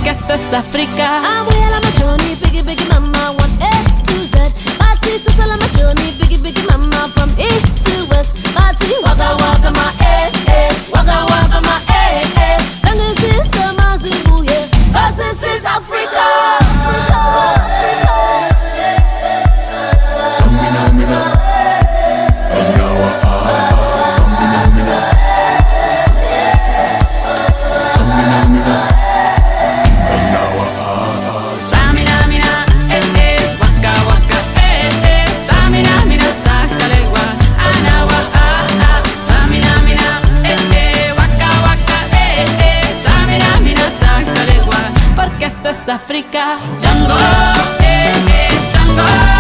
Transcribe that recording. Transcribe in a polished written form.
porque esto es África. Voy a la machoni, biggie, biggie mama, 1A to Z. Party to sell my journey, biggie, biggie mama, from east to west. Party, waka waka my waka waka my Sangin' sin sama zimbuye, 'cause this is Africa. Samina mina, Anawa Samina mina, Samina mina, Anawa Samina mina, waka waka, Samina mina, sakalegua, anawa Samina mina, waka waka, Samina mina, sakalegua, porque esto es África. Django, Django.